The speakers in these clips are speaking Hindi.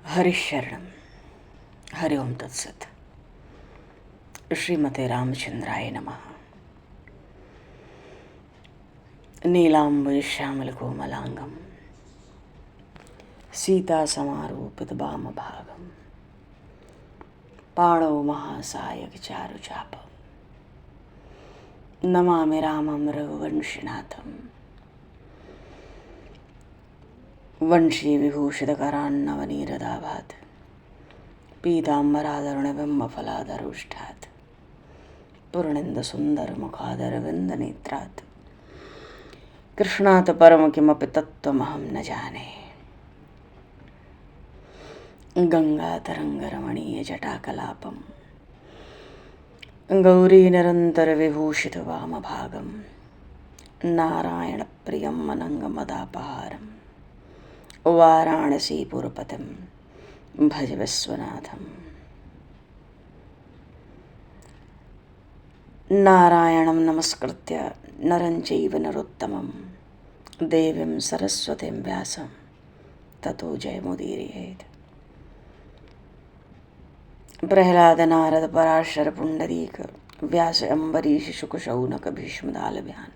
हरिशरणं हरि ओम तत्सत। श्रीमते रामचंद्राय नमः। नीलाम्बुजश्यामलकोमलाङ्गं सीतासमारूपितवामभागं पाणौ महासायकचारुचापं नमामि रामं रघुवंशिनाथं। वंशीविभूषितकरान्नवनीरदाभात् पीताम्बराधरुणबिम्बफलाधरोष्ठात् पूर्णेन्दुसुन्दरमुखादरविन्दनेत्रात् कृष्णात् परं किमपि तत्त्वमहं न जाने। गङ्गातरङ्गरमणीयजटाकलापं गौरीनिरन्तरविभूषितवामभागं नारायणप्रियं अनङ्गमदापहारं वाराणसीपुरपतिं भज विश्वनाथं। नारायणं नमस्कृत्य नरं चैव नरोत्तमं देवीं सरस्वतीं व्यासं ततो जयमुदीरयेत्। प्रह्लाद नारद पराशर पुंडरीक व्यास अम्बरीश शुक शौनक भीष्मदालभ्यान्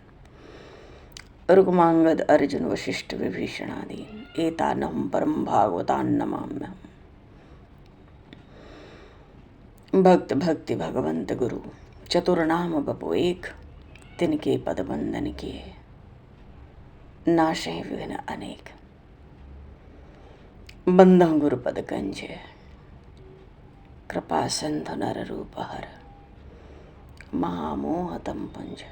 रुक्मांगद अर्जुन वशिष्ठ विभीषणादीन् एतानं परं भागवतान् नमाम्यहम्। भक्त भक्ति भगवंत गुरु चतुर्नाम बपो एक, तिनके पद बंदन किए नाशे विघ्न अनेक। बंदह गुरुपद कंज कृपा सिंधु नर रूप हर महामोहतम पुंज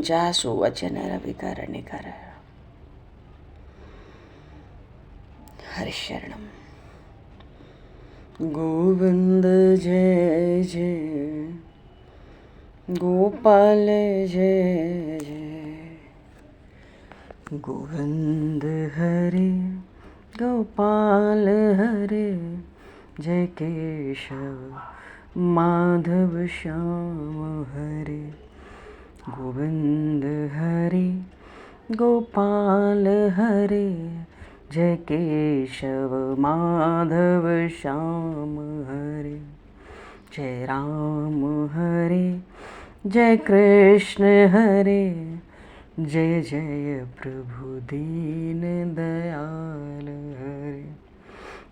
जासु वचन रविकर निकर। हरिशरणम। गोविंद जय जय गोपाल जय जय गोविंद हरे गोपाल हरे जय केशव माधव श्याम हरे। गोविंद हरे गोपाल हरे जय केशव माधव श्याम हरे। जय राम हरे जय कृष्ण हरे जय जय प्रभु दीन दयाल हरे।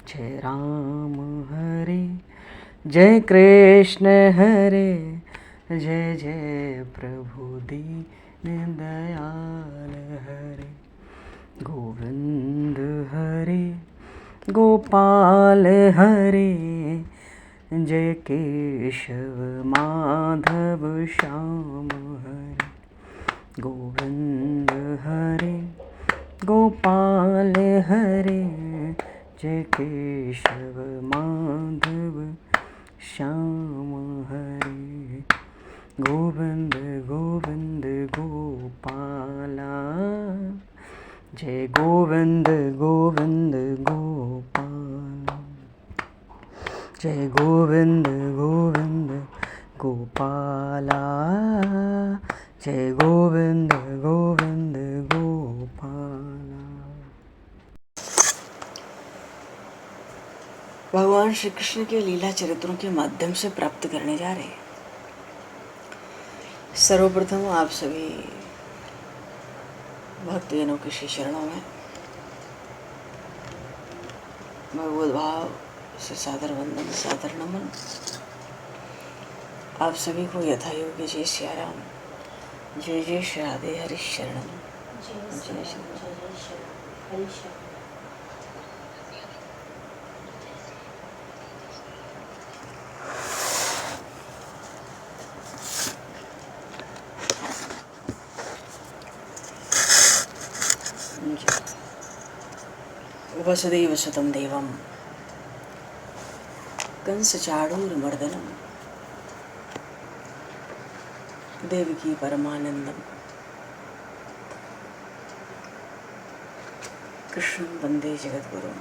जय राम हरे जय कृष्ण हरे जय जय प्रभु दीन दयाल हरे। गोविंद हरे गोपाल हरे जय केशव माधव श्याम हरे। गोविंद हरे गोपाल हरे जय केशव माधव श्याम हरे। गोविंद गोविंद गोपाला जय गोविंद गोविंद गोपाला। जय गोविंद गोविंद गोपाला जय गोविंद गोविंद गोपाला। भगवान श्री कृष्ण के लीला चरित्रों के माध्यम से प्राप्त करने जा रहे हैं। सर्वप्रथम आप सभी भक्तजनों के श्री चरणों में भगवत भाव से सादर वंदन सादर नमन। आप सभी को यथा योग्य जय सियाराम जय जय श्री राधे हरि शरणम जय श्री हरि शरणम। वसुदेव सुतं देवं कंसचाणूरमर्दनं देवकी परमानंदम कृष्णं वंदे जगद्गुरुं।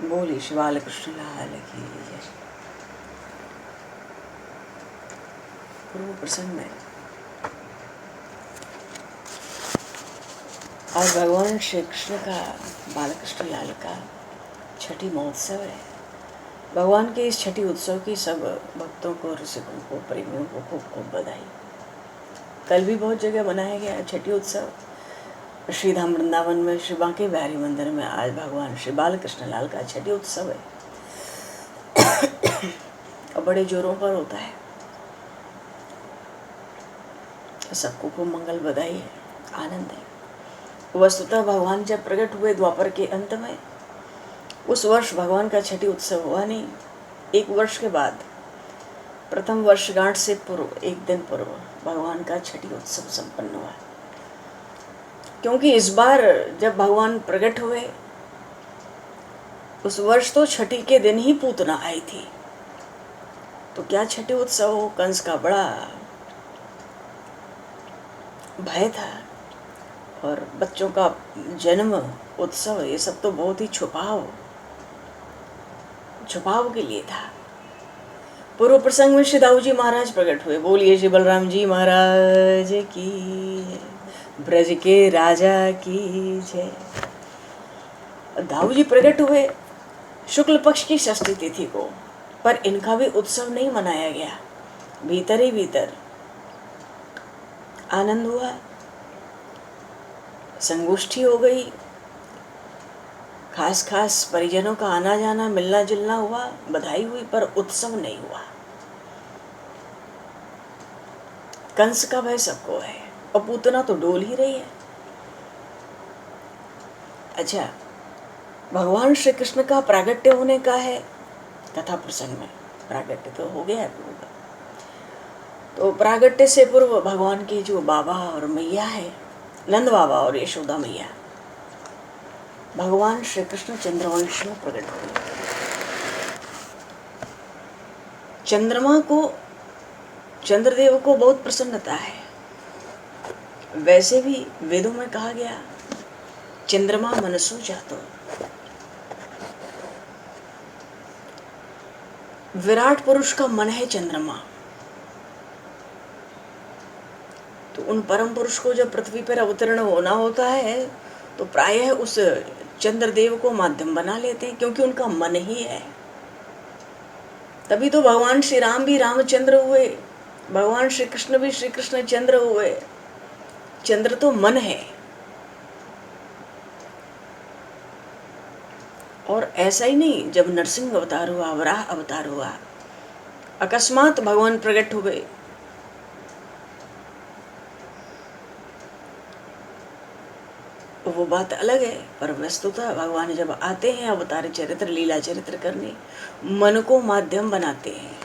बोले श्री बालकृष्ण लाल की जय। पूर्व प्रसंग में आज भगवान श्री कृष्ण का, बालकृष्ण लाल का छठी महोत्सव है। भगवान के इस छठी उत्सव की सब भक्तों को, रसिकों को, प्रेमियों को खूब खूब बधाई। कल भी बहुत जगह मनाया गया छठी उत्सव। श्री धाम वृंदावन में श्री बांके बिहारी मंदिर में आज भगवान श्री बालकृष्ण लाल का छठी उत्सव है और बड़े जोरों पर होता है। सबको खूब मंगल बधाई है, आनंद है। वस्तुतः भगवान जब प्रकट हुए द्वापर के अंत में, उस वर्ष भगवान का छठी उत्सव हुआ नहीं। एक वर्ष के बाद, प्रथम वर्षगांठ से पूर्व, एक दिन पूर्व भगवान का छठी उत्सव संपन्न हुआ। क्योंकि इस बार जब भगवान प्रकट हुए, उस वर्ष तो छठी के दिन ही पूतना आई थी। तो क्या छठी उत्सव हो, कंस का बड़ा भय था और बच्चों का जन्म उत्सव, ये सब तो बहुत ही छुपाव के लिए था। पूर्व प्रसंग में श्री दाऊ जी महाराज प्रकट हुए। बोलिए श्री बलराम जी महाराज की, ब्रज के राजा की जय। दाऊ जी प्रकट हुए शुक्ल पक्ष की षष्ठी तिथि को, पर इनका भी उत्सव नहीं मनाया गया। भीतर ही भीतर आनंद हुआ, संगोष्ठी हो गई, खास परिजनों का आना जाना, मिलना जुलना हुआ, बधाई हुई, पर उत्सव नहीं हुआ। कंस का भय सबको है और पूतना तो डोल ही रही है। अच्छा, भगवान श्री कृष्ण का प्रागट्य होने का है। कथा प्रसंग में प्रागट्य तो हो गया है पूर्व। तो प्रागट्य से पूर्व भगवान के जो बाबा और मैया है, नंद बाबा और यशोदा मैया, भगवान श्री कृष्ण चंद्रवंश में प्रकट हुए। चंद्रमा को, चंद्रदेव को बहुत प्रसन्नता है। वैसे भी वेदों में कहा गया, चंद्रमा मनसो जातो। विराट पुरुष का मन है चंद्रमा। तो उन परम पुरुष को जब पृथ्वी पर अवतरण होना होता है, तो प्रायः उस चंद्रदेव को माध्यम बना लेते हैं, क्योंकि उनका मन ही है। तभी तो भगवान श्री राम भी रामचंद्र हुए, भगवान श्री कृष्ण भी श्री कृष्ण चंद्र हुए। चंद्र तो मन है। और ऐसा ही नहीं, जब नरसिंह अवतार हुआ, वराह अवतार हुआ, अकस्मात भगवान प्रकट हो गए। वो बात अलग है, पर वस्तुतः भगवान जब आते हैं अवतार चरित्र, लीला चरित्र करने, मन को माध्यम बनाते हैं।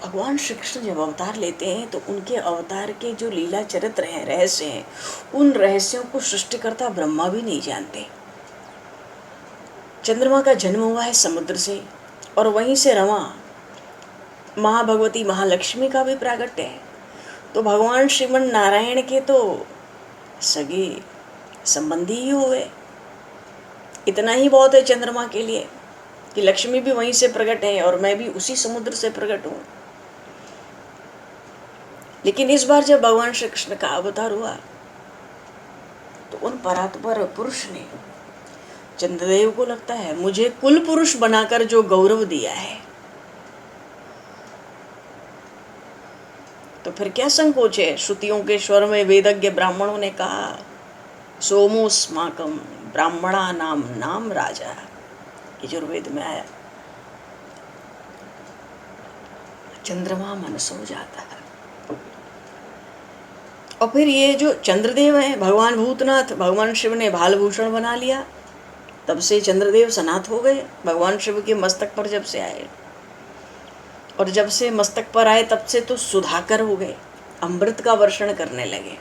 भगवान श्री कृष्ण जब अवतार लेते हैं तो उनके अवतार के जो लीला चरित्र हैं, रहस्य हैं, उन रहस्यों को सृष्टिकर्ता ब्रह्मा भी नहीं जानते। चंद्रमा का जन्म हुआ है समुद्र से, और वहीं से रमा महाभगवती महालक्ष्मी का भी प्रागट्य है। तो भगवान श्रीमन नारायण के तो सगे संबंधी ही हुए। इतना ही बहुत है चंद्रमा के लिए कि लक्ष्मी भी वहीं से प्रकट है और मैं भी उसी समुद्र से प्रकट हूँ। लेकिन इस बार जब भगवान श्री कृष्ण का अवतार हुआ, तो उन परात्पर पुरुष ने, चंद्रदेव को लगता है मुझे कुल पुरुष बनाकर जो गौरव दिया है, तो फिर क्या संकोच है। श्रुतियों के स्वर में वेदज्ञ ब्राह्मणों ने कहा, सोमोस्माकम ब्राह्मणा नाम नाम राजा, यजुर्वेद में आया। चंद्रमा मनसो जाता है। और फिर ये जो चंद्रदेव है, भगवान भूतनाथ, भगवान शिव ने भालभूषण बना लिया, तब से चंद्रदेव सनाथ हो गए। भगवान शिव के मस्तक पर जब से आए, और जब से मस्तक पर आए तब से तो सुधाकर हो गए, अमृत का वर्षण करने लगे।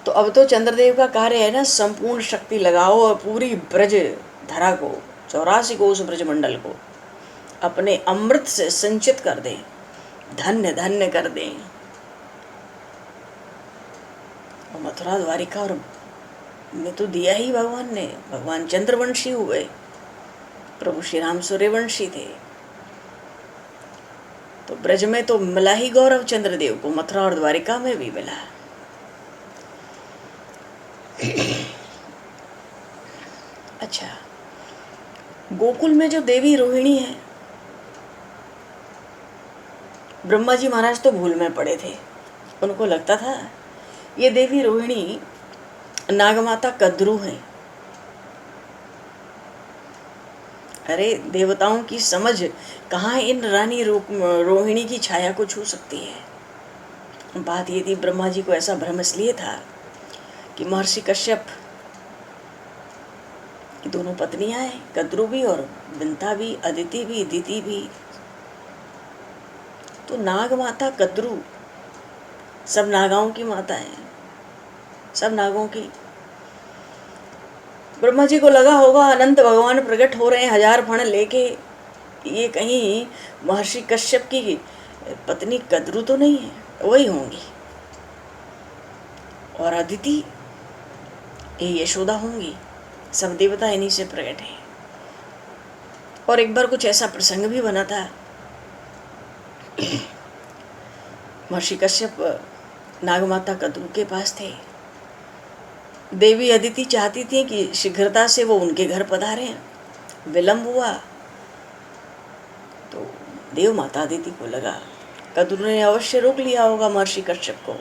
तो अब तो चंद्रदेव का कार्य है ना, संपूर्ण शक्ति लगाओ और पूरी ब्रज धरा को, 84 कोस ब्रज मंडल को अपने अमृत से संचित कर दें, धन्य धन्य कर दें। और मथुरा द्वारिका और में तो दिया ही भगवान ने। भगवान चंद्रवंशी हुए, प्रभु श्री राम सूर्यवंशी थे, तो ब्रज में तो मिला ही गौरव चंद्रदेव को, मथुरा और द्वारिका में भी मिला। अच्छा, गोकुल में जो देवी रोहिणी है, ब्रह्मा जी महाराज तो भूल में पड़े थे। उनको लगता था ये देवी रोहिणी नागमाता कद्रू है। अरे देवताओं की समझ कहाँ इन रानी रोहिणी की छाया को छू सकती है। बात ये थी, ब्रह्मा जी को ऐसा भ्रम इसलिए था कि महर्षि कश्यप की दोनों पत्नियां हैं, कद्रू भी और विंता भी, अदिति भी, दिति भी। तो नाग माता कद्रू सब नागाओं की माता है, सब नागों की। ब्रह्मा जी को लगा होगा अनंत भगवान प्रकट हो रहे हैं 1000 फण लेके, ये कहीं महर्षि कश्यप की पत्नी कद्रू तो नहीं है, वही होंगी। और अदिति ये यशोदा होंगी, सब देवता इन्हीं से प्रकट हैं। और एक बार कुछ ऐसा प्रसंग भी बना था, महर्षि कश्यप नागमाता कद्रू के पास थे। देवी अदिति चाहती थी कि शीघ्रता से वो उनके घर पधारें, विलंब हुआ तो देव माता अदिति को लगा कद्रू ने अवश्य रोक लिया होगा महर्षि कश्यप को,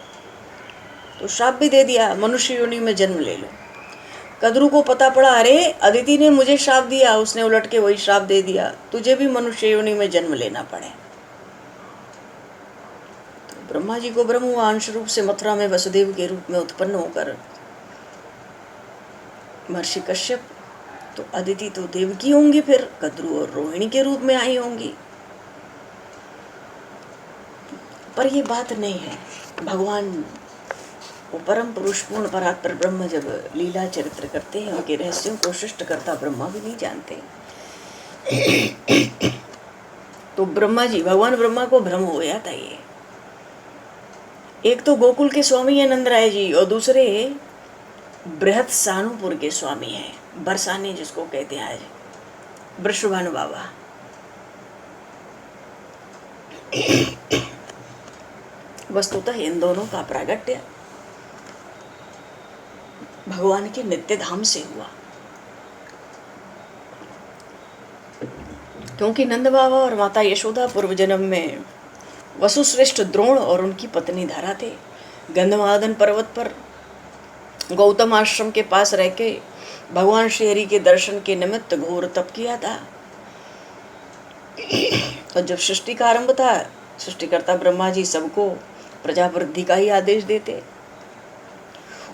तो श्राप भी दे दिया, मनुष्य योनि में जन्म ले लो। कद्रू को पता पड़ा, अरे अदिति ने मुझे श्राप दिया, उसने उलट के वही श्राप दे दिया, तुझे भी मनुष्य योनि में जन्म लेना पड़े। तो ब्रह्मा जी को भ्रम हुआ, अंश रूप से मथुरा में वसुदेव के रूप में उत्पन्न होकर महर्षि कश्यप, तो अदिति तो देवकी होंगी, फिर कद्रू और रोहिणी के रूप में आई होंगी। पर ये बात नहीं है। भगवान वो परम पुरुष पूर्ण परात्पर ब्रह्म जब लीला चरित्र करते हैं, उनके रहस्यों को सृष्टिकर्ता ब्रह्मा भी नहीं जानते। तो ब्रह्मा जी, भगवान ब्रह्मा को भ्रम हो गया था ये। एक तो गोकुल के स्वामी है नंद राय जी, और दूसरे बृहत सानुपुर के स्वामी हैं, बरसाने जिसको कहते हैं आज, वृषभानु बाबा। वस्तुतः इन दोनों का प्रागट्य भगवान के नित्य धाम से हुआ, क्योंकि नंद बाबा और माता यशोदा पूर्व जन्म में वसुश्रेष्ठ द्रोण और उनकी पत्नी धरा थे। गंधमादन पर्वत पर गौतम आश्रम के पास रह के भगवान श्री हरि के दर्शन के निमित्त घोर तप किया था। और जब सृष्टि का आरंभ था, सृष्टिकर्ता ब्रह्मा जी सबको प्रजावृद्धि का ही आदेश देते।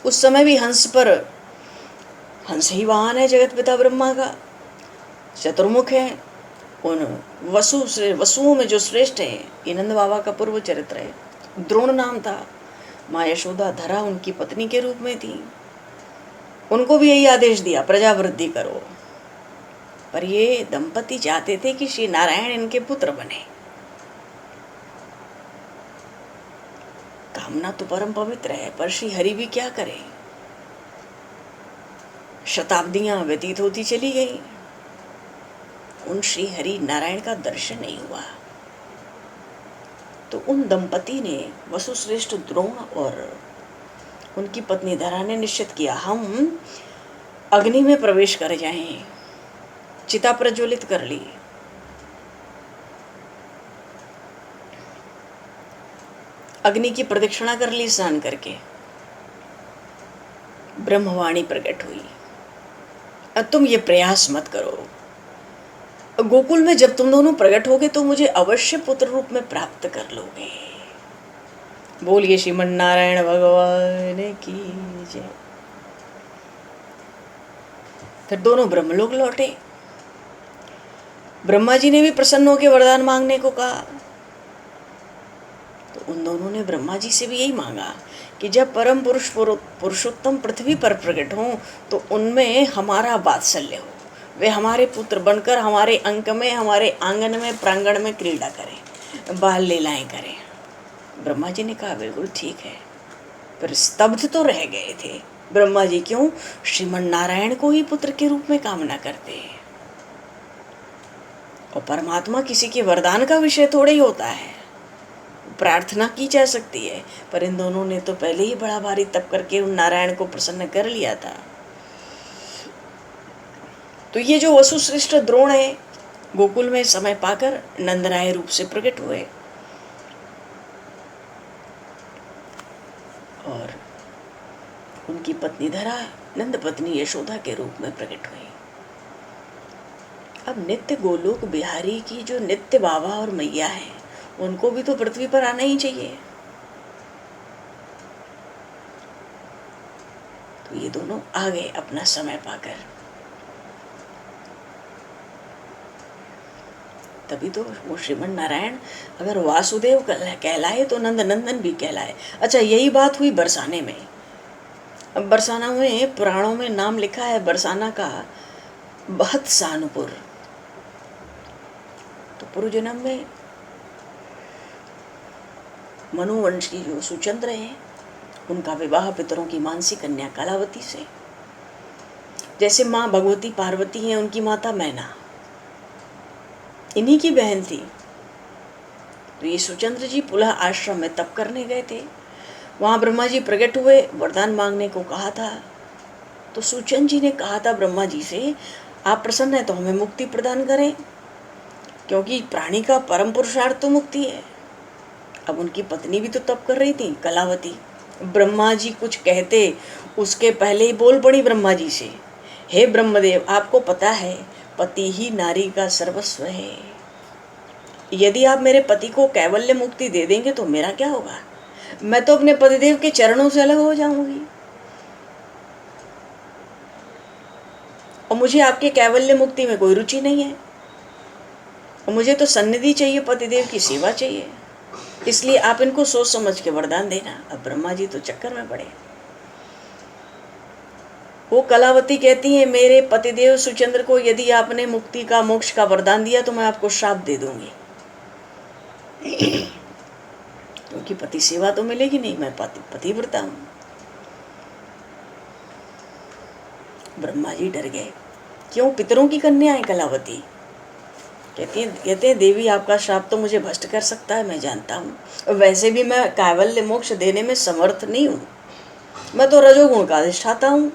उस समय भी हंस पर, हंस ही वाहन है जगत पिता ब्रह्मा का, चतुर्मुख है। उन वसुओं में जो श्रेष्ठ है, ये नंद बाबा का पूर्व चरित्र है। द्रोण नाम था, माँ यशोदा धरा उनकी पत्नी के रूप में थी। उनको भी यही आदेश दिया, प्रजावृद्धि करो। पर ये दंपति चाहते थे कि श्री नारायण इनके पुत्र बने। कामना तो परम पवित्र है, पर श्री हरि भी क्या करे। शताब्दियां व्यतीत होती चली गई, उन श्री हरि नारायण का दर्शन नहीं हुआ। तो उन दंपति ने, वसुश्रेष्ठ द्रोण और उनकी पत्नी धरा ने निश्चित किया, हम अग्नि में प्रवेश कर जाएं। चिता प्रज्वलित कर ली। अग्नि की प्रदक्षिणा कर ली स्नान करके। ब्रह्मवाणी प्रकट हुई, अब तुम ये प्रयास मत करो, गोकुल में जब तुम दोनों प्रकट होगे तो मुझे अवश्य पुत्र रूप में प्राप्त कर लोगे। बोलिए श्रीमन नारायण भगवान की जय। फिर दोनों ब्रह्मलोक लौटे। ब्रह्मा जी ने भी प्रसन्न होकर वरदान मांगने को कहा, तो उन दोनों ने ब्रह्मा जी से भी यही मांगा कि जब परम पुरुष पुरुषोत्तम पृथ्वी पर प्रकट हों तो उनमें हमारा वात्सल्य हो, वे हमारे पुत्र बनकर हमारे अंक में, हमारे आंगन में, प्रांगण में क्रीड़ा करें, बाल लीलाएं करें। ब्रह्मा जी ने कहा बिल्कुल ठीक है। पर स्तब्ध तो रह गए थे ब्रह्मा जी, क्यों? श्रीमन नारायण को ही पुत्र के रूप में कामना करते हैं। और परमात्मा किसी के वरदान का विषय थोड़े ही होता है, प्रार्थना की जा सकती है। पर इन दोनों ने तो पहले ही बड़ा भारी तप करके उन नारायण को प्रसन्न कर लिया था। तो ये जो वसुश्रेष्ठ द्रोण है, गोकुल में समय पाकर नंदराय रूप से प्रकट हुए और उनकी पत्नी धरा नंद पत्नी यशोदा के रूप में प्रकट हुई। अब नित्य गोलोक बिहारी की जो नित्य बाबा और मैया है, उनको भी तो पृथ्वी पर आना ही चाहिए। तो ये दोनों आ गए अपना समय पाकर। तभी तो वो श्रीमन नारायण अगर वासुदेव कहलाए तो नंद नंदन भी कहलाए। अच्छा, यही बात हुई बरसाने में। अब बरसाना में पुराणों में नाम लिखा है बरसाना का बहत्सानुपुर। तो पूर्व जन्म में मनुवंश की जो सुचंद्र हैं, उनका विवाह पितरों की मानसी कन्या कलावती से, जैसे माँ भगवती पार्वती हैं, उनकी माता मैना इन्हीं की बहन थी। तो ये सुचंद्र जी पुलह आश्रम में तप करने गए थे। वहाँ ब्रह्मा जी प्रकट हुए, वरदान मांगने को कहा था। तो सुचंद्र जी ने कहा था ब्रह्मा जी से, आप प्रसन्न हैं तो हमें मुक्ति प्रदान करें, क्योंकि प्राणी का परम पुरुषार्थ तो मुक्ति है। अब उनकी पत्नी भी तो तप कर रही थी, कलावती। ब्रह्मा जी कुछ कहते उसके पहले ही बोल पड़ी ब्रह्मा जी से, हे ब्रह्मदेव, आपको पता है पति ही नारी का सर्वस्व है। यदि आप मेरे पति को कैवल्य मुक्ति दे देंगे तो मेरा क्या होगा? मैं तो अपने पतिदेव के चरणों से अलग हो जाऊंगी, और मुझे आपके कैवल्य मुक्ति में कोई रुचि नहीं है, और मुझे तो सन्निधि चाहिए, पतिदेव की सेवा चाहिए। इसलिए आप इनको सोच समझ के वरदान देना। अब ब्रह्मा जी तो चक्कर में पड़े। वो कलावती कहती है, मेरे पतिदेव सुचंद्र को यदि आपने मुक्ति का मोक्ष का वरदान दिया तो मैं आपको श्राप दे दूंगी, क्योंकि पति सेवा तो मिलेगी नहीं, मैं पतिव्रता हूं। ब्रह्मा जी डर गए। क्यों? पितरों की कन्या है कलावती। कहते हैं देवी, आपका श्राप तो मुझे भ्रष्ट कर सकता है, मैं जानता हूँ। वैसे भी मैं कैवल्य मोक्ष देने में समर्थ नहीं हूँ, मैं तो रजोगुण का अधिष्ठाता हूँ।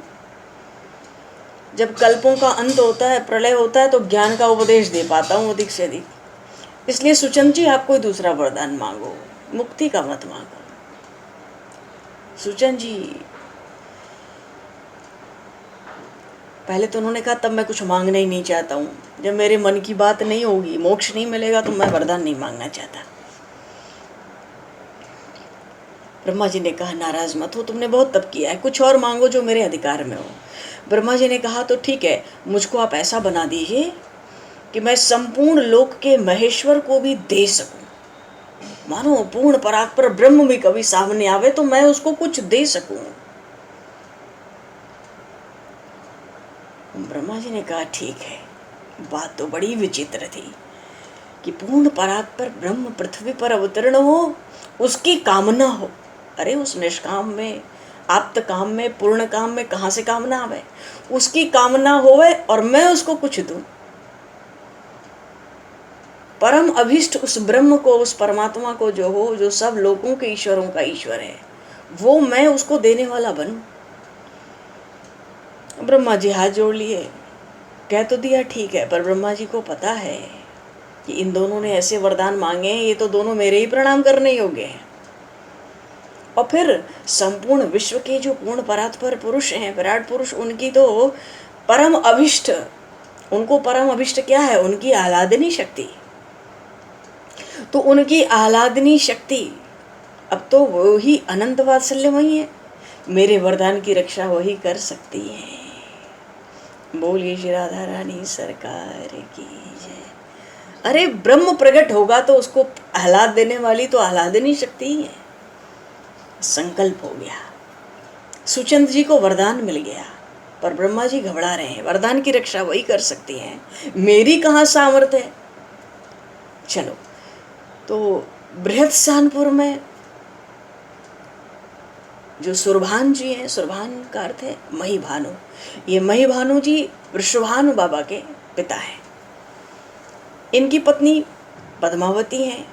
जब कल्पों का अंत होता है, प्रलय होता है, तो ज्ञान का उपदेश दे पाता हूँ अधिक से अधिक। इसलिए सुचंद्र जी, आप कोई दूसरा वरदान मांगो, मुक्ति का मत मांगो। सुचंद्र जी पहले तो उन्होंने कहा, तब मैं कुछ मांगना ही नहीं चाहता हूँ। जब मेरे मन की बात नहीं होगी, मोक्ष नहीं मिलेगा, तो मैं वरदान नहीं मांगना चाहता। ब्रह्मा जी ने कहा, नाराज मत हो, तुमने बहुत तप किया है, कुछ और मांगो जो मेरे अधिकार में हो। ब्रह्मा जी ने कहा, तो ठीक है, मुझको आप ऐसा बना दीजिए कि मैं संपूर्ण लोक के महेश्वर को भी दे सकूं। मानो पूर्ण परात्पर ब्रह्म भी कभी सामने आवे तो मैं उसको कुछ दे सकूं। ब्रह्मा जी ने कहा, ठीक है। बात तो बड़ी विचित्र थी कि पूर्ण परात्पर ब्रह्म पृथ्वी पर अवतीर्ण हो, उसकी कामना हो। अरे उस निष्काम में, आप्त काम में, पूर्ण काम में कहाँ से कामना आवे? उसकी कामना होवे और मैं उसको कुछ दूं। परम अभिष्ट उस ब्रह्म को, उस परमात्मा को जो हो, जो सब लोगों के ईश्वरों का ईश्वर है, वो मैं उसको देने वाला बनूं। ब्रह्मा जी हाथ जोड़ लिए। कह तो दिया ठीक है, पर ब्रह्मा जी को पता है कि इन दोनों ने ऐसे वरदान मांगे हैं, ये तो दोनों मेरे ही प्रणाम करने योग्य हैं। और फिर संपूर्ण विश्व के जो पूर्ण परात्पर पुरुष हैं, विराट पुरुष, उनकी तो परम अभिष्ट, उनको परम अभिष्ट क्या है? उनकी आह्लादनी शक्ति। तो उनकी आह्लादनी शक्ति, अब तो वो ही अनंत वात्सल्यमयी है, मेरे वरदान की रक्षा वही कर सकती है। बोलिए श्री राधा रानी सरकार की जय। अरे ब्रह्म प्रकट होगा तो उसको आह्लाद देने वाली तो आह्लादनी शक्ति ही है। संकल्प हो गया, सुचंद्र जी को वरदान मिल गया, पर ब्रह्मा जी घबरा रहे हैं, वरदान की रक्षा वही कर सकती हैं, मेरी कहाँ सामर्थ्य है। चलो, तो बृहत्सानपुर में जो सुरभान जी हैं, सुरभान का अर्थ है मही भानु, ये मही भानु जी वृषभानु बाबा के पिता हैं। इनकी पत्नी पद्मावती हैं।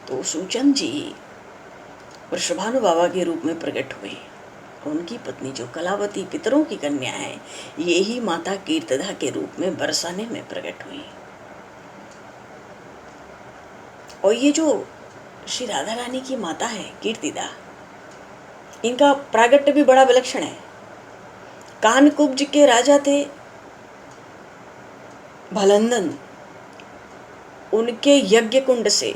तो सूचन जी वृषभानु बाबा के रूप में प्रकट हुए। उनकी पत्नी जो कलावती पितरों की कन्या है, ये ही माता कीर्तिदा के रूप में बरसाने में प्रकट हुई। और ये जो श्री राधा रानी की माता है कीर्तिदा, इनका प्रागट्य भी बड़ा विलक्षण है। कानकुब्ज के राजा थे भलंदन, उनके यज्ञ कुंड से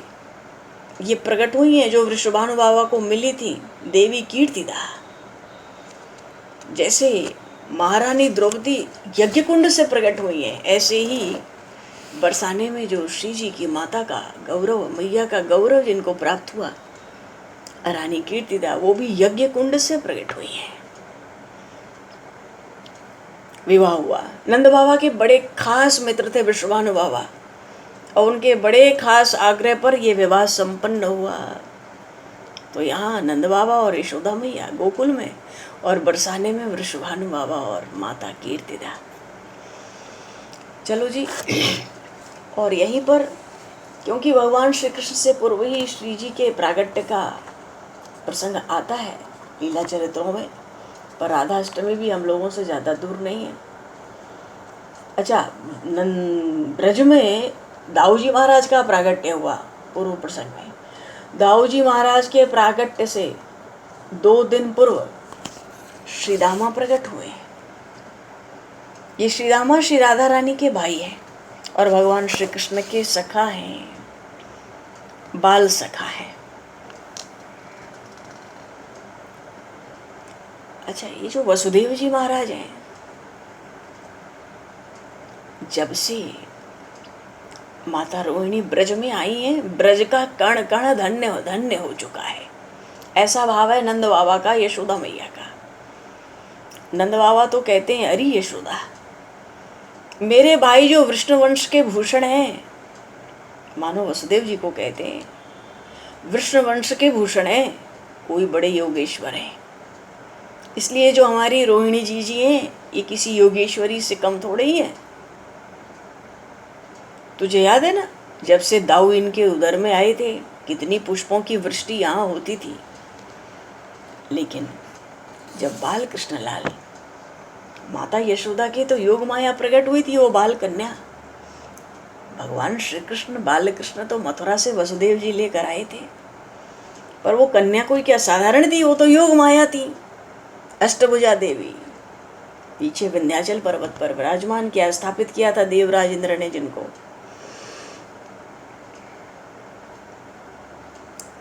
ये प्रकट हुई है जो वृषभानु बाबा को मिली थी देवी कीर्तिदा। जैसे महारानी द्रौपदी यज्ञ कुंड से प्रकट हुई है, ऐसे ही बरसाने में जो श्री जी की माता का गौरव, मैया का गौरव जिनको प्राप्त हुआ, रानी कीर्तिदा, वो भी यज्ञ कुंड से प्रकट हुई है। विवाह हुआ। नंद बाबा के बड़े खास मित्र थे वृषभानु बाबा, और उनके बड़े खास आग्रह पर यह विवाह संपन्न हुआ। तो यहाँ नंद बाबा और यशोदा मैया गोकुल में, और बरसाने में वृषभानु बाबा और माता कीर्तिदा। चलो जी, और यहीं पर क्योंकि भगवान श्री कृष्ण से पूर्व ही श्री जी के प्रागट्य का प्रसंग आता है लीला चरित्रों में, पर राधा अष्टमी भी हम लोगों से ज़्यादा दूर नहीं है। अच्छा, ब्रज में दाऊ जी महाराज का प्रागट्य हुआ पूर्व प्रसंग में। दाऊ जी महाराज के प्रागट्य से 2 दिन पूर्व श्री दामा प्रकट हुए। ये श्री दामा श्री राधा रानी के भाई हैं और भगवान श्री कृष्ण के सखा हैं, बाल सखा है। अच्छा, ये जो वसुदेव जी महाराज हैं, जब से माता रोहिणी ब्रज में आई हैं, ब्रज का कण कण धन्य धन्य हो चुका है। ऐसा भाव है नंद बाबा का यशोदा मैया का। नंद बाबा तो कहते हैं, अरे यशोदा, मेरे भाई जो विष्णु वंश के भूषण हैं, मानो वसुदेव जी को कहते हैं, विष्णु वंश के भूषण हैं, कोई बड़े योगेश्वर हैं। इसलिए जो हमारी रोहिणी जी हैं, ये किसी योगेश्वरी से कम थोड़े ही हैं। तुझे याद है ना, जब से दाऊ इनके उदर में आए थे, कितनी पुष्पों की वृष्टि यहाँ होती थी। लेकिन जब बाल कृष्ण लाल माता यशोदा के तो योग माया प्रकट हुई थी, वो बाल कन्या भगवान श्री कृष्ण, बाल कृष्ण तो मथुरा से वसुदेव जी लेकर आए थे, पर वो कन्या कोई क्या साधारण थी, वो तो योग माया थी, अष्टभुजा देवी। पीछे विंध्याचल पर्वत पर विराजमान किया, स्थापित किया था देवराज इंद्र ने जिनको।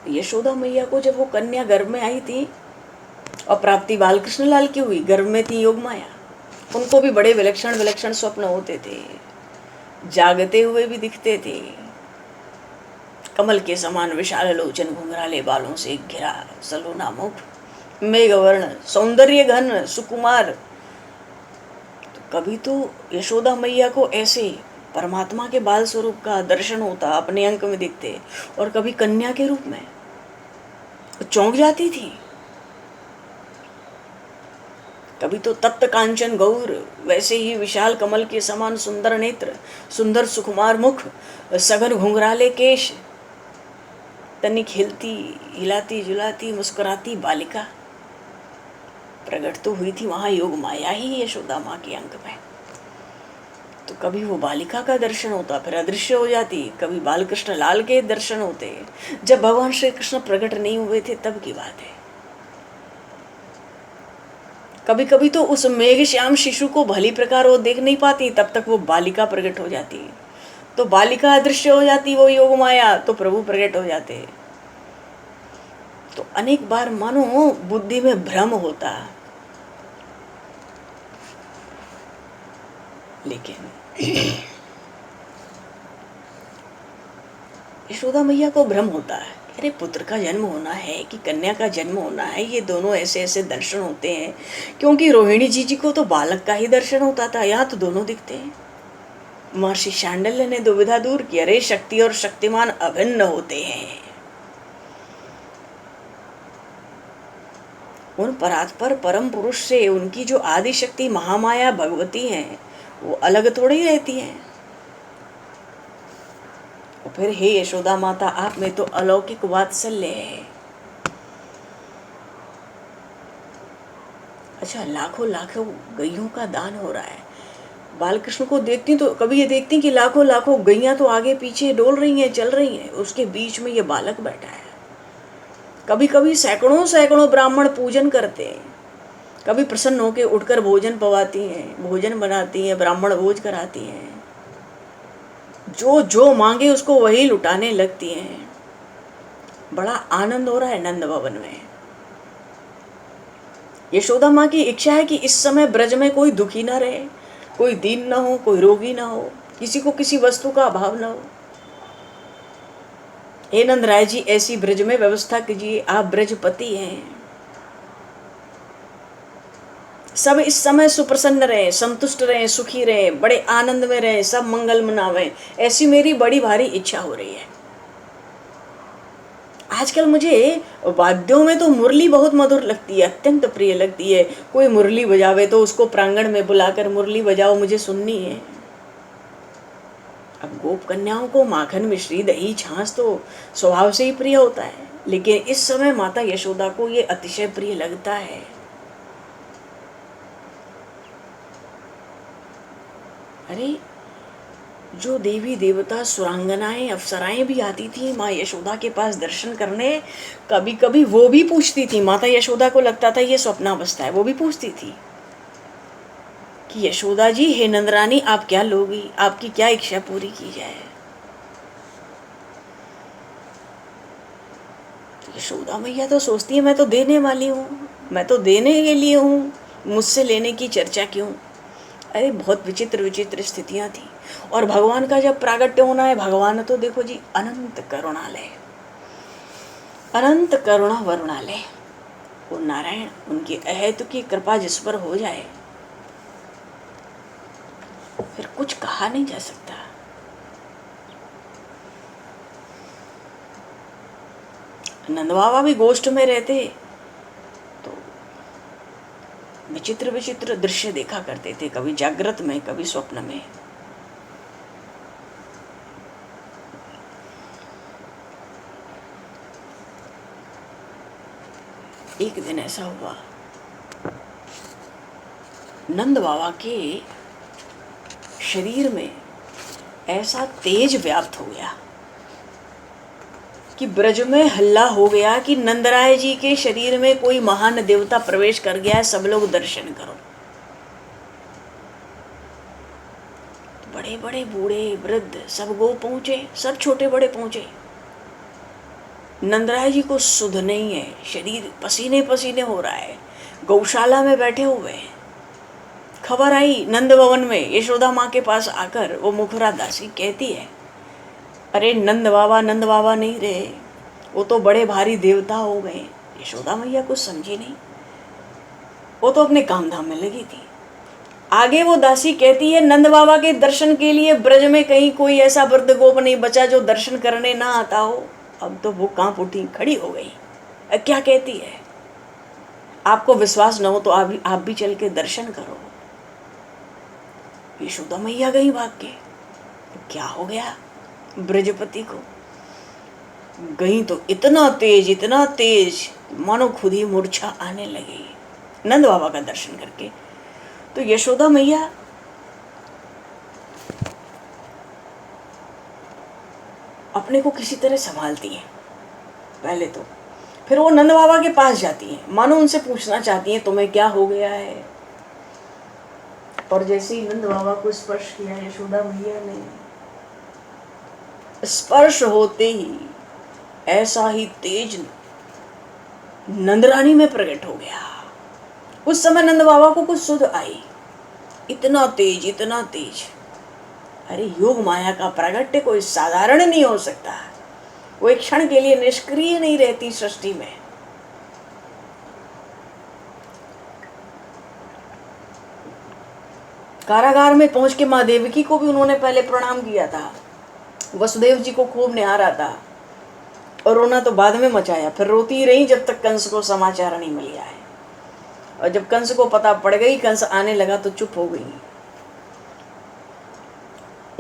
यशोदा मैया को जब वो कन्या गर्भ में आई थी, और प्राप्ति बालकृष्ण लाल की हुई, गर्भ में थी योग माया। उनको भी बड़े विलक्षण विलक्षण स्वप्न होते थे, जागते हुए भी दिखते थे। कमल के समान विशाल लोचन, घुंघराले बालों से घिरा सलोना मुख, मेघवर्ण, सौंदर्य घन, सुकुमार। तो कभी तो यशोदा मैया को ऐसे परमात्मा के बाल स्वरूप का दर्शन होता, अपने अंक में दिखते, और कभी कन्या के रूप में चौंक जाती थी। कभी तो तप्त कांचन गौर, वैसे ही विशाल कमल के समान सुंदर नेत्र, सुंदर सुकुमार मुख, सघन घुंघराले केश, तनिक हिलती हिलाती जुलाती मुस्कुराती बालिका प्रकट तो हुई थी वहां योग माया ही यशोदा माँ के अंक में। तो कभी वो बालिका का दर्शन होता, फिर अदृश्य हो जाती, कभी बालकृष्ण लाल के दर्शन होते। जब भगवान श्री कृष्ण प्रकट नहीं हुए थे तब की बात है। कभी कभी तो उस मेघ श्याम शिशु को भली प्रकार वो देख नहीं पाती, तब तक वो बालिका प्रकट हो जाती। तो बालिका अदृश्य हो जाती, वो योग माया, तो प्रभु प्रकट हो जाते। तो अनेक बार मानो बुद्धि में भ्रम होता, लेकिन यशोदा मैया को भ्रम होता है, अरे पुत्र का जन्म होना है कि कन्या का जन्म होना है, ये दोनों ऐसे ऐसे दर्शन होते हैं। क्योंकि रोहिणी जी को तो बालक का ही दर्शन होता था, यहाँ तो दोनों दिखते हैं। महर्षि शांडिल्य ने दुविधा दूर की, अरे शक्ति और शक्तिमान अभिन्न होते हैं। उन परात्पर परम पुरुष से उनकी जो आदि शक्ति महामाया भगवती हैं, वो अलग थोड़ी ही रहती हैं। और फिर हे यशोदा माता, आप में तो अलौकिक वात्सल्य है। अच्छा, लाखों लाखों गैयों का दान हो रहा है। बाल कृष्ण को देखती तो कभी ये देखती कि लाखों लाखों गैयां तो आगे पीछे डोल रही हैं, चल रही हैं, उसके बीच में ये बालक बैठा है। कभी कभी सैकड़ों सैकड़ों ब्राह्मण पूजन करते हैं, कभी प्रसन्न होकर उठकर भोजन पवाती हैं, भोजन बनाती हैं, ब्राह्मण भोज कराती हैं, जो जो मांगे उसको वही लुटाने लगती हैं। बड़ा आनंद हो रहा है नंद भवन में। यशोदा माँ की इच्छा है कि इस समय ब्रज में कोई दुखी ना रहे, कोई दीन ना हो, कोई रोगी ना हो, किसी को किसी वस्तु का अभाव ना हो। हे नंद राय जी, ऐसी ब्रज में व्यवस्था कीजिए, आप ब्रजपति हैं। सब इस समय सुप्रसन्न रहे, संतुष्ट रहे, सुखी रहे, बड़े आनंद में रहे, सब मंगल मनावें, ऐसी मेरी बड़ी भारी इच्छा हो रही है। आजकल मुझे वाद्यों में तो मुरली बहुत मधुर लगती है, अत्यंत प्रिय लगती है। कोई मुरली बजावे तो उसको प्रांगण में बुलाकर मुरली बजाओ, मुझे सुननी है। अब गोप कन्याओं को माखन मिश्री दही छाछ तो स्वभाव से ही प्रिय होता है, लेकिन इस समय माता यशोदा को ये अतिशय प्रिय लगता है। अरे, जो देवी देवता सुरांगनाएं अप्सराएं भी आती थी माँ यशोदा के पास दर्शन करने, कभी कभी वो भी पूछती थी, माता यशोदा को लगता था ये स्वप्नावस्था है, वो भी पूछती थी कि यशोदा जी, हे नंदरानी, आप क्या लोगी, आपकी क्या इच्छा पूरी की जाए। तो यशोदा मैया तो सोचती है मैं तो देने वाली हूँ, मैं तो देने के लिए हूँ, मुझसे लेने की चर्चा क्यों। अरे, बहुत विचित्र विचित्र स्थितियां थी। और भगवान का जब प्रागट्य होना है, भगवान तो देखो जी अनंत करुणालय, अनंत करुणा वरुणालय, वो नारायण, उनकी अहेतु की कृपा जिस पर हो जाए फिर कुछ कहा नहीं जा सकता। नंद बाबा भी गोष्ठ में रहते तो विचित्र विचित्र दृश्य देखा करते थे, कभी जागृत में, कभी स्वप्न में। एक दिन ऐसा हुआ, नंद बाबा के शरीर में ऐसा तेज व्याप्त हो गया कि ब्रज में हल्ला हो गया कि नंदराय जी के शरीर में कोई महान देवता प्रवेश कर गया है, सब लोग दर्शन करो। बड़े बड़े बूढ़े वृद्ध सब गो पहुंचे, सब छोटे बड़े पहुंचे। नंदराय जी को सुध नहीं है, शरीर पसीने पसीने हो रहा है, गौशाला में बैठे हुए। खबर आई नंद भवन में, यशोदा माँ के पास आकर वो मुखरा दासी कहती है, अरे नंद बाबा नहीं रहे, वो तो बड़े भारी देवता हो गए। यशोदा मैया कुछ समझी नहीं, वो तो अपने काम धाम में लगी थी। आगे वो दासी कहती है, नंद बाबा के दर्शन के लिए ब्रज में कहीं कोई ऐसा वृद्ध गोप नहीं बचा जो दर्शन करने ना आता हो। अब तो वो कांप उठी, खड़ी हो गई। क्या कहती है, आपको विश्वास न हो तो आप भी चल के दर्शन करो। यशोदा मैया गई भाग के। क्या हो गया ब्रजपति को? गई तो इतना तेज मानो खुद ही मूर्छा आने लगी नंद बाबा का दर्शन करके। तो यशोदा मैया अपने को किसी तरह संभालती हैं पहले तो, फिर वो नंद बाबा के पास जाती हैं, मानो उनसे पूछना चाहती हैं तुम्हें क्या हो गया है। और जैसे ही नंद बाबा को स्पर्श किया यशोदा मैया ने, स्पर्श होते ही ऐसा ही तेज नंदरानी में प्रकट हो गया। उस समय नंद बाबा को कुछ सुध आई, इतना तेज। अरे, योग माया का प्रागट्य कोई साधारण नहीं हो सकता, वो एक क्षण के लिए निष्क्रिय नहीं रहती सृष्टि में। कारागार में पहुंच के माँ देवकी को भी उन्होंने पहले प्रणाम किया था, वसुदेव जी को खूब निहारा था, और रोना तो बाद में मचाया। फिर रोती रही जब तक कंस को समाचार नहीं मिल गया है, और जब कंस को पता पड़ गई, कंस आने लगा तो चुप हो गई।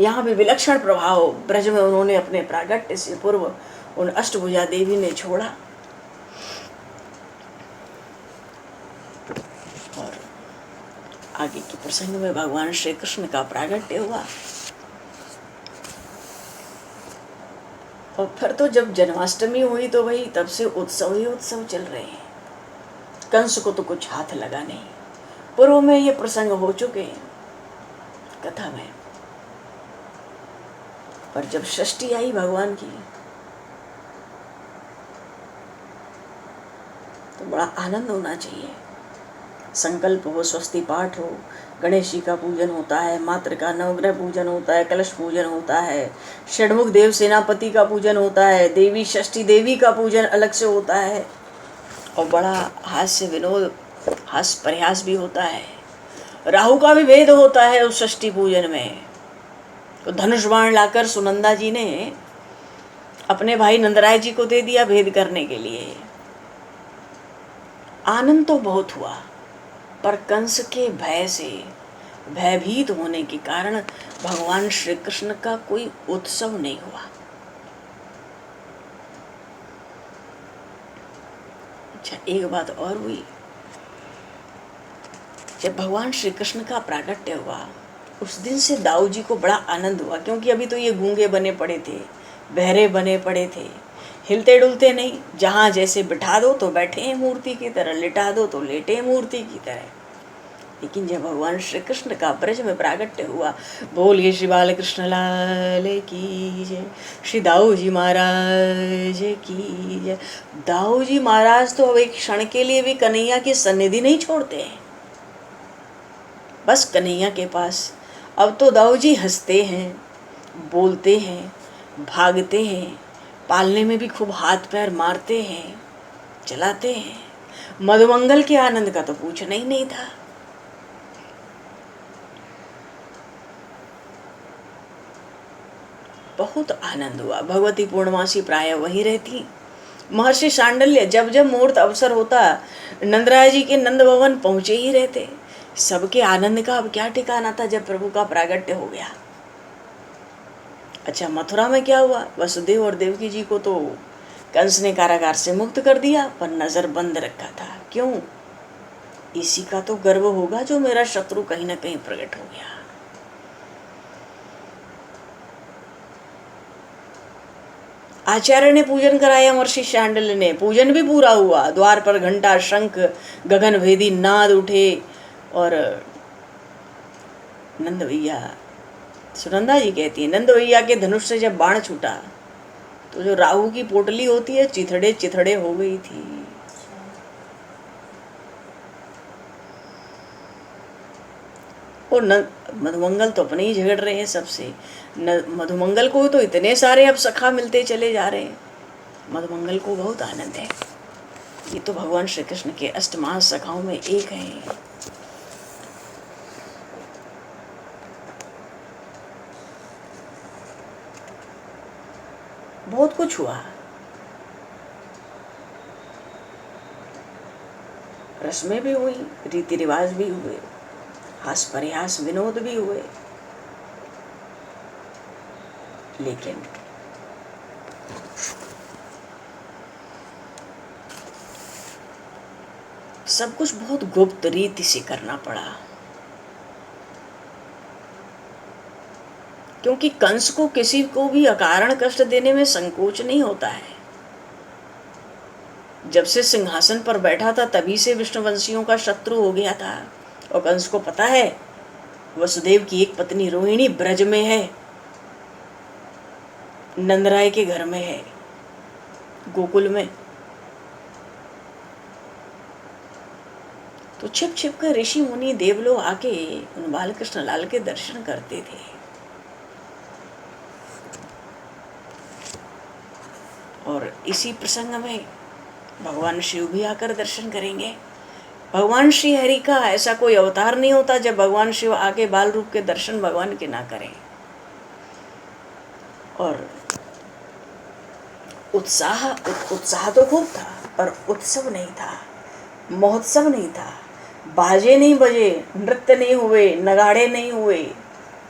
यहाँ भी विलक्षण प्रभाव ब्रज में उन्होंने अपने प्रागट्य से पूर्व उन अष्टभुजा देवी ने छोड़ा। और आगे के प्रसंग में भगवान श्री कृष्ण का प्रागट्य हुआ। और फिर तो जब जन्माष्टमी हुई तो भाई तब से उत्सव ही उत्सव चल रहे हैं। कंस को तो कुछ हाथ लगा नहीं। पूर्व में ये प्रसंग हो चुके हैं कथा में, पर जब षष्ठी आई भगवान की तो बड़ा आनंद होना चाहिए। संकल्प हो, स्वस्ति पाठ हो, गणेश जी का पूजन होता है, मातृ का नवग्रह पूजन होता है, कलश पूजन होता है, षडमुख देव सेनापति का पूजन होता है, देवी षष्ठी देवी का पूजन अलग से होता है, और बड़ा हास्य विनोद हास्य प्रयास भी होता है। राहु का भी भेद होता है उस षष्ठी पूजन में। तो धनुष बाण लाकर सुनंदा जी ने अपने भाई नंदराय जी को दे दिया भेद करने के लिए। आनंद तो बहुत हुआ, पर कंस के भय से भयभीत होने के कारण भगवान श्री कृष्ण का कोई उत्सव नहीं हुआ। अच्छा, एक बात और हुई। जब भगवान श्री कृष्ण का प्रागट्य हुआ उस दिन से दाऊ जी को बड़ा आनंद हुआ, क्योंकि अभी तो ये गूंगे बने पड़े थे, बहरे बने पड़े थे, हिलते डुलते नहीं। जहाँ जैसे बिठा दो तो बैठे हैं मूर्ति की तरह, लिटा दो तो लेटे हैं मूर्ति की तरह। लेकिन जब भगवान श्री कृष्ण का ब्रज में प्रागट्य हुआ, बोलिए श्री बालकृष्ण लाल की जय, श्री दाऊ जी महाराज की जय। दाऊ जी महाराज तो अब एक क्षण के लिए भी कन्हैया की सन्निधि नहीं छोड़ते हैं, बस कन्हैया के पास। अब तो दाऊ जी हंसते हैं, बोलते हैं, भागते हैं, पालने में भी खूब हाथ पैर मारते हैं, चलाते हैं। मधुमंगल के आनंद का तो पूछना ही नहीं था। बहुत आनंद हुआ। भगवती पूर्णमासी प्राय वहीं रहती। महर्षि सांडल्य जब जब मुहूर्त अवसर होता नंदराय जी के नंद भवन पहुंचे ही रहते। सबके आनंद का अब क्या ठिकाना था जब प्रभु का प्रागट्य हो गया। अच्छा, मथुरा में क्या हुआ? वसुदेव और देवकी जी को तो कंस ने कारागार से मुक्त कर दिया, पर नजर बंद रखा था। क्यों? इसी का तो गर्व होगा जो मेरा शत्रु कहीं ना कहीं प्रकट हो गया। आचार्य ने पूजन कराया, महर्षि शांडिल्य ने, पूजन भी पूरा हुआ। द्वार पर घंटा, शंख, गगन भेदी नाद उठे और नंद भैया, सुनंदा जी कहती है, नंद भैया के धनुष से जब बाण छूटा तो जो राहु की पोटली होती है चिथड़े चिथड़े हो गई थी। और मधुमंगल तो अपने ही झगड़ रहे हैं सबसे। मधुमंगल को तो इतने सारे अब सखा मिलते चले जा रहे हैं। मधुमंगल को बहुत आनंद है। ये तो भगवान श्री कृष्ण के अष्टमाह सखाओं में एक है। बहुत कुछ हुआ। रस्में भी हुई, रीति रिवाज भी हुए, हास परिहास विनोद भी हुए, लेकिन सब कुछ बहुत गुप्त रीति से करना पड़ा, क्योंकि कंस को किसी को भी अकारण कष्ट देने में संकोच नहीं होता है। जब से सिंहासन पर बैठा था तभी से विष्णुवंशियों का शत्रु हो गया था। और कंस को पता है वसुदेव की एक पत्नी रोहिणी ब्रज में है, नंदराय के घर में है, गोकुल में। तो छिप छिप कर ऋषि मुनि देवलोग आके उन बालकृष्ण लाल के दर्शन करते थे। और इसी प्रसंग में भगवान शिव भी आकर दर्शन करेंगे। भगवान श्री हरि का ऐसा कोई अवतार नहीं होता जब भगवान शिव आके बाल रूप के दर्शन भगवान के ना करें। और उत्साह तो खूब था, पर उत्सव नहीं था, महोत्सव नहीं था। बाजे नहीं बजे, नृत्य नहीं हुए, नगाड़े नहीं हुए,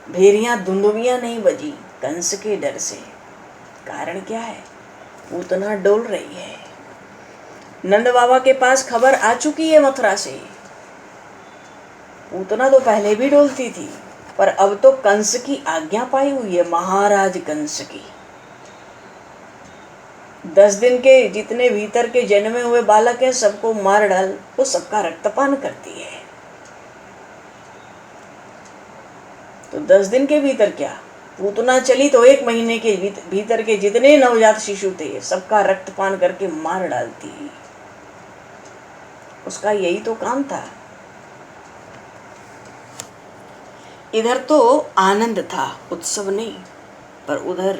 भेड़ियां धुंधुवियां नहीं बजी कंस के डर से। कारण क्या है? पूतना डोल रही है। नंद बाबा के पास खबर आ चुकी है मथुरा से। पूतना तो पहले भी डोलती थी, पर अब तो कंस की आज्ञा पाई हुई है, महाराज कंस की। 10 दिन के जितने भीतर के जन्मे हुए बालक हैं सबको मार डाल, वो सबका रक्तपान करती है। तो 10 दिन के भीतर क्या, पूतना चली तो 1 महीने के भीतर के जितने नवजात शिशु थे सबका रक्तपान करके मार डालती। उसका यही तो काम था। इधर तो आनंद था, उत्सव नहीं, पर उधर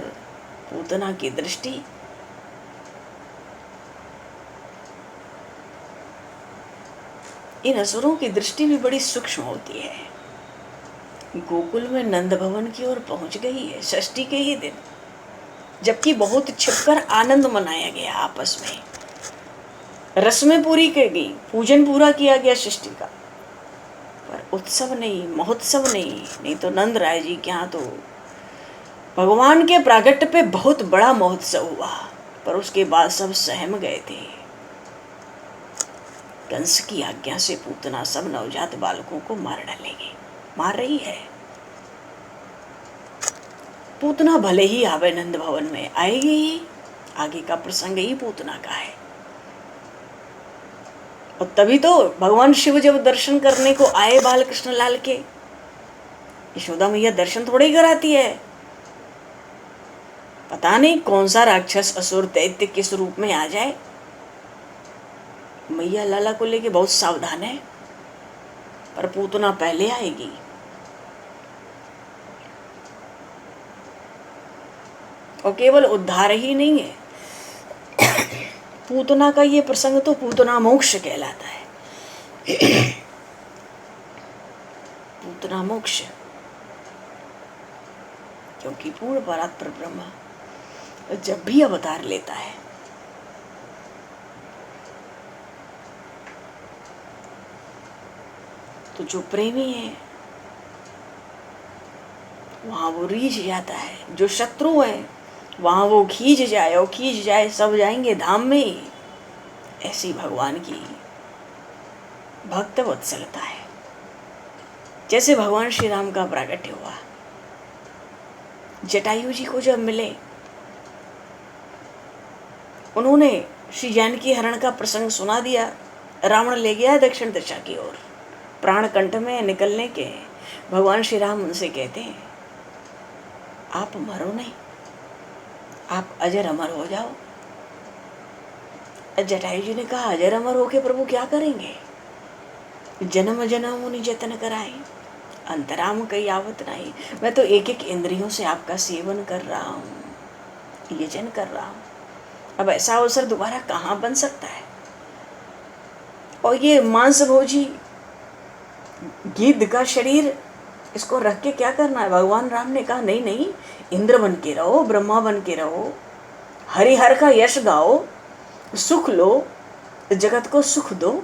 पूतना की दृष्टि। इन असुरों की दृष्टि भी बड़ी सूक्ष्म होती है। गोकुल में नंद भवन की ओर पहुंच गई है षष्ठी के ही दिन, जबकि बहुत छिपकर आनंद मनाया गया आपस में। रस्में पूरी की गई, पूजन पूरा किया गया षष्ठी का, पर उत्सव नहीं, महोत्सव नहीं तो नंद राय जी के यहाँ तो भगवान के प्रागट्य पे बहुत बड़ा महोत्सव हुआ, पर उसके बाद सब सहम गए थे। कंस की आज्ञा से पूतना सब नवजात बालकों को मार डालेगी, मार रही है। पूतना भले ही आवे नंद भवन में, आएगी ही, आगे का प्रसंग ही पूतना का है। और तभी तो भगवान शिव जब दर्शन करने को आए बाल कृष्ण लाल के, यशोदा मैया दर्शन थोड़े ही कराती है। पता नहीं कौन सा राक्षस असुर दैत्य किस रूप में आ जाए, मैया लाला को लेके बहुत सावधान है, पर पूतना पहले आएगी। और केवल उद्धार ही नहीं है, पूतना का ये प्रसंग तो पूतना मोक्ष कहलाता है। पूतना मोक्ष, क्योंकि पूर्ण परात्पर ब्रह्मा जब भी अवतार लेता है तो जो प्रेमी है वहां वो रीझ जाता है, जो शत्रु है वहां वो खींच जाए, और खींच जाए सब जाएंगे धाम में। ऐसी भगवान की भक्त वत्सलता है। जैसे भगवान श्री राम का प्राकट्य हुआ, जटायु जी को जब मिले, उन्होंने श्री जानकी हरण का प्रसंग सुना दिया। रावण ले गया दक्षिण दिशा की ओर, प्राण कंठ में निकलने के भगवान श्री राम उनसे कहते हैं, आप मरो नहीं, आप अजर अमर हो जाओ। जटायु जी ने कहा, अजर अमर होके प्रभु क्या करेंगे? जन्म जन्म मुनि जतन कराए, अंतराम कई आवत नहीं। मैं तो एक एक इंद्रियों से आपका सेवन कर रहा हूँ, यजन कर रहा हूँ। अब ऐसा अवसर दोबारा कहाँ बन सकता है? और ये मांस भोजी गिद्ध का शरीर, इसको रख के क्या करना है? भगवान राम ने कहा, नहीं नहीं, इंद्र बन के रहो, ब्रह्मा बन के रहो, हरिहर का यश गाओ, सुख लो, जगत को सुख दो,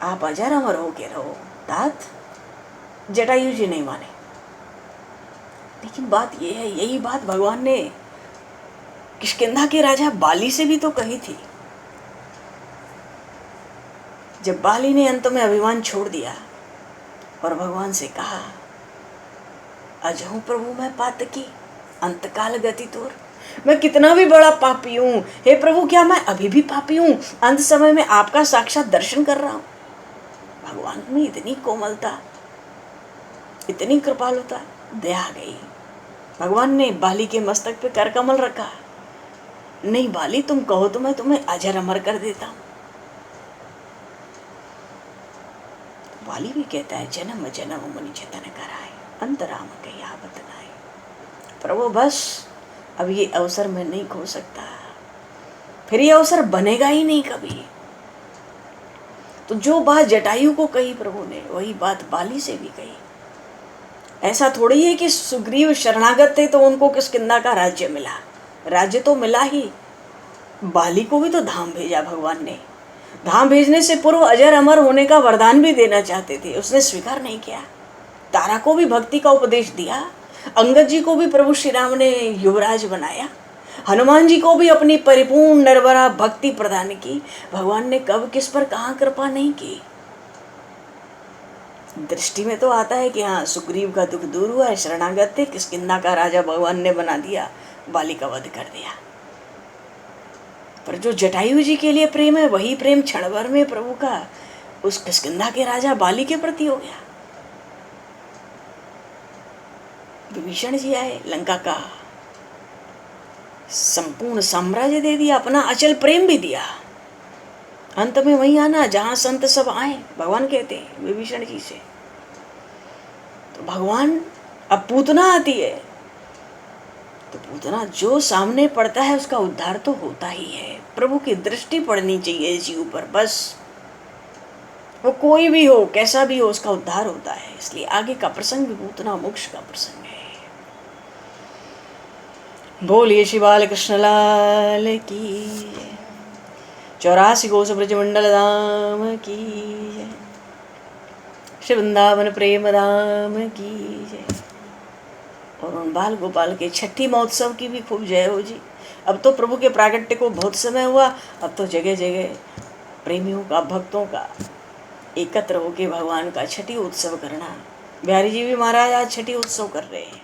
आप अजर अमर हो के रहो। तात जटायु जी नहीं माने। लेकिन बात यह है, यही बात भगवान ने किष्किंधा के राजा बाली से भी तो कही थी। जब बाली ने अंत में अभिमान छोड़ दिया और भगवान से कहा, अजहूं प्रभु मैं पातकी, अंतकाल गति तोर। मैं कितना भी बड़ा पापी हूं, हे प्रभु क्या मैं अभी भी पापी हूं? अंत समय में आपका साक्षात दर्शन कर रहा हूं। भगवान में इतनी कोमलता, इतनी कृपालुता, दया आ गई। भगवान ने बाली के मस्तक पे कर कमल रखा, नहीं बाली तुम कहो तो मैं तुम्हें अजर अमर कर देता हूं। बाली भी कहता है, जन्म जन्म मुनि जतन कराए, अंतराम कही आवत नाय। प्रभु बस अब ये अवसर मैं नहीं खो सकता, फिर ये अवसर बनेगा ही नहीं कभी। तो जो बात जटायु को कही प्रभु ने, वही बात बाली से भी कही। ऐसा थोड़ी है कि सुग्रीव शरणागत थे तो उनको किष्किंधा का राज्य मिला, राज्य तो मिला ही, बाली को भी तो धाम भेजा भगवान ने। धाम भेजने से पूर्व अजर अमर होने का वरदान भी देना चाहते थे, उसने स्वीकार नहीं किया। तारा को भी भक्ति का उपदेश दिया, अंगद जी को भी प्रभु श्री राम ने युवराज बनाया, हनुमान जी को भी अपनी परिपूर्ण निर्भरा भक्ति प्रदान की। भगवान ने कब किस पर कहाँ कृपा नहीं की। दृष्टि में तो आता है कि हाँ सुग्रीव का दुख दूर हुआ है, शरणागत थे, किष्किंधा का राजा भगवान ने बना दिया, बाली का वध कर दिया। पर जो जटायु जी के लिए प्रेम है वही प्रेम क्षण भर में प्रभु का उस किष्किंधा के राजा बाली के प्रति हो गया। विभीषण जी आए, लंका का संपूर्ण साम्राज्य दे दिया, अपना अचल प्रेम भी दिया। अंत में वही आना जहां संत सब आए, भगवान कहते हैं विभीषण जी से। तो भगवान, अब पूतना आती है तो पूतना जो सामने पड़ता है उसका उद्धार तो होता ही है। प्रभु की दृष्टि पड़नी चाहिए जीव पर, बस वो कोई भी हो, कैसा भी हो, उसका उद्धार होता है। इसलिए आगे का प्रसंग भी पूतना मोक्ष का प्रसंग है। बोलिए श्री बाल कृष्ण लाल की, 84 कोस ब्रजमंडल धाम की जय, श्री वृंदावन प्रेम धाम की जय। और उन बाल गोपाल के छठी महोत्सव की भी खूब जय हो जी। अब तो प्रभु के प्रागट्य को बहुत समय हुआ, अब तो जगह जगह प्रेमियों का, भक्तों का एकत्र होके भगवान का छठी उत्सव करना। बिहारी जी भी महाराज आज छठी उत्सव कर रहे हैं।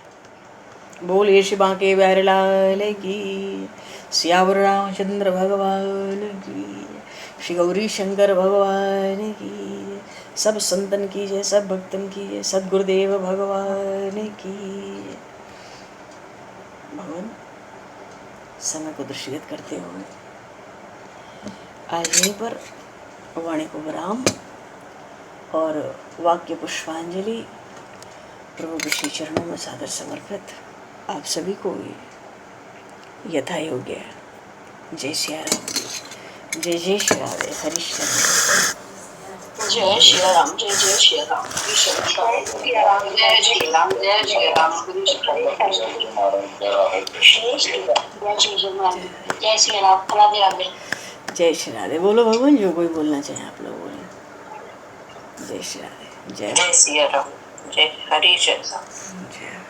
बोलिए श्री बांके बिहारी लाल की, सियावर रामचंद्र भगवान की, श्री गौरी शंकर भगवान की, सब संतन की जय, सब भक्तन की जय, सद्गुरुदेव भगवान की। भगवान समय को दृष्टिगत करते हुए आज यहीं पर वाणी को विराम और वाक्य पुष्पांजलि प्रभु के श्री चरणों में सादर समर्पित आप सभी को यथा योग्य जय सिया राम, जय जय श्री राधे, हरिश्चंद्र, जय श्री राम, जय जय श्री राम, जय श्री राम, जय श्री राम, जय श्री राम, जय श्री राम, राधे राधे, जय श्री राधे। बोलो भगवान, जो कोई बोलना चाहे आप लोग बोले। जय श्री राधे, जय श्री राम, जय हरि जय राम। जय।